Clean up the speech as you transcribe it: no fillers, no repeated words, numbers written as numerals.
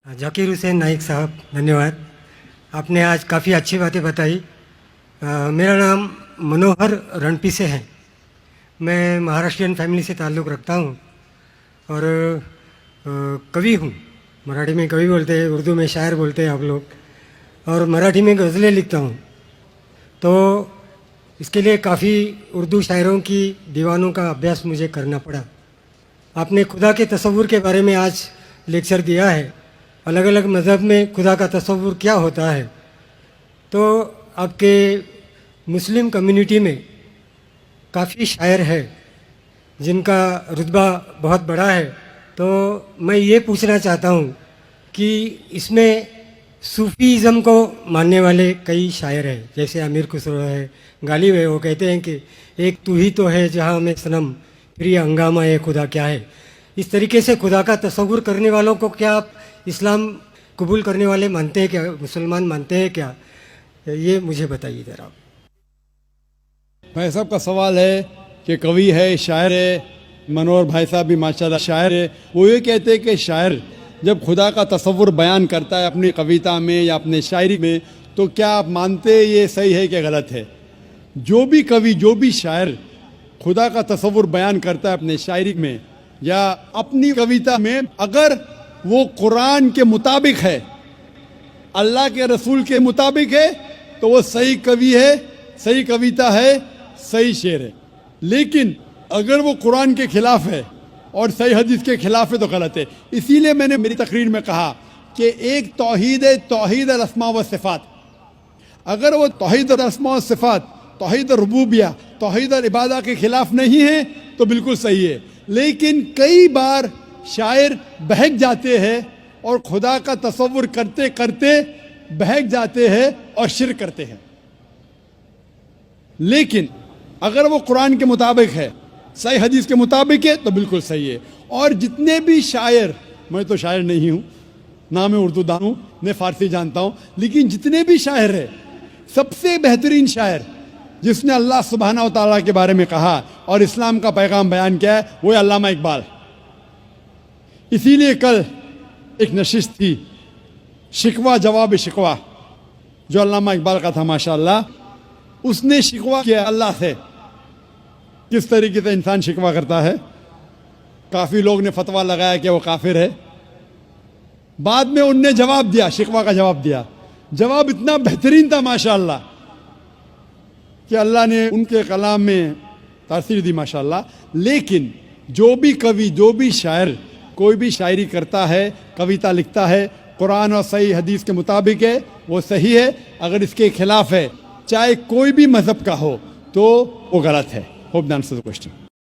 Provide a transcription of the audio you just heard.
जाकिर हुसैन नाइक साहब, धन्यवाद। आपने आज काफ़ी अच्छी बातें बताई। मेरा नाम मनोहर रणपीसे है। मैं महाराष्ट्रियन फैमिली से ताल्लुक़ रखता हूँ और कवि हूँ। मराठी में कवि बोलते हैं, उर्दू में शायर बोलते हैं आप लोग, और मराठी में गज़लें लिखता हूँ। तो इसके लिए काफ़ी उर्दू शायरों की दीवानों का अभ्यास मुझे करना पड़ा। आपने खुदा के तसव्वुर के बारे में आज लेक्चर दिया है। अलग अलग मज़हब में खुदा का तसव्वुर क्या होता है। तो आपके मुस्लिम कम्युनिटी में काफ़ी शायर है जिनका रुतबा बहुत बड़ा है। तो मैं ये पूछना चाहता हूँ कि इसमें सूफ़ीज़म को मानने वाले कई शायर हैं, जैसे अमीर खुसरो है, गालिब है। वो कहते हैं कि एक तू ही तो है जहाँ में सनम, फिर ये हंगामा है खुदा क्या है। इस तरीके से खुदा का तसव्वुर करने वालों को क्या आप इस्लाम कबूल करने वाले मानते हैं क्या, मुसलमान मानते हैं क्या? ये मुझे बताइए ज़रा। भाई साहब का सवाल है कि कवि है, शायर है, मनोहर भाई साहब भी माशाल्लाह शायर है। वो ये कहते हैं कि शायर जब खुदा का तसव्वुर बयान करता है अपनी कविता में या अपने शायरी में, तो क्या आप मानते ये सही है कि गलत है? जो भी कवि, जो भी शायर खुदा का तसव्वुर बयान करता है अपने शायरी में या अपनी कविता में, अगर वो कुरान के मुताबिक है, अल्लाह के रसूल के मुताबिक है, तो वो सही कवि है, सही कविता है, सही शेर है। लेकिन अगर वो कुरान के खिलाफ है और सही हदीस के खिलाफ है तो गलत है। इसीलिए मैंने मेरी तकरीर में कहा कि एक तौहीद अल-अस्मा व सिफ़ात, अगर वो तौहीद अल-अस्मा व सिफ़ात, तौहीद रुबूबिया, तौहीद अल-इबादा के खिलाफ नहीं है तो बिल्कुल सही है। लेकिन कई बार शायर बहक जाते हैं और खुदा का तसव्वुर करते करते बहक जाते हैं और शिर्क करते हैं। लेकिन अगर वो कुरान के मुताबिक है, सही हदीस के मुताबिक है, तो बिल्कुल सही है। और जितने भी शायर, मैं तो शायर नहीं हूँ, ना मैं उर्दू दान हूँ, न फारसी जानता हूँ, लेकिन जितने भी शायर हैं, सबसे बेहतरीन शायर जिसने अल्लाह सुब्हाना व तआला के बारे में कहा और इस्लाम का पैगाम बयान किया है, वो है अल्लामा इकबाल। इसीलिए कल एक नशिस्त थी, शिकवा जवाब शिकवा, जो अल्लामा इकबाल का था माशाअल्लाह। उसने शिकवा किया अल्लाह से, किस तरीके से इंसान शिकवा करता है। काफ़ी लोग ने फतवा लगाया कि वो काफिर है। बाद में उनने जवाब दिया, शिकवा का जवाब दिया। जवाब इतना बेहतरीन था माशाअल्लाह कि अल्लाह ने उनके कलाम में तासीर दी माशाअल्लाह। लेकिन जो भी कवि, जो भी शायर कोई भी शायरी करता है, कविता लिखता है, कुरान और सही हदीस के मुताबिक है, वो सही है। अगर इसके खिलाफ है, चाहे कोई भी मज़हब का हो, तो वो गलत है। Hope that answers the question.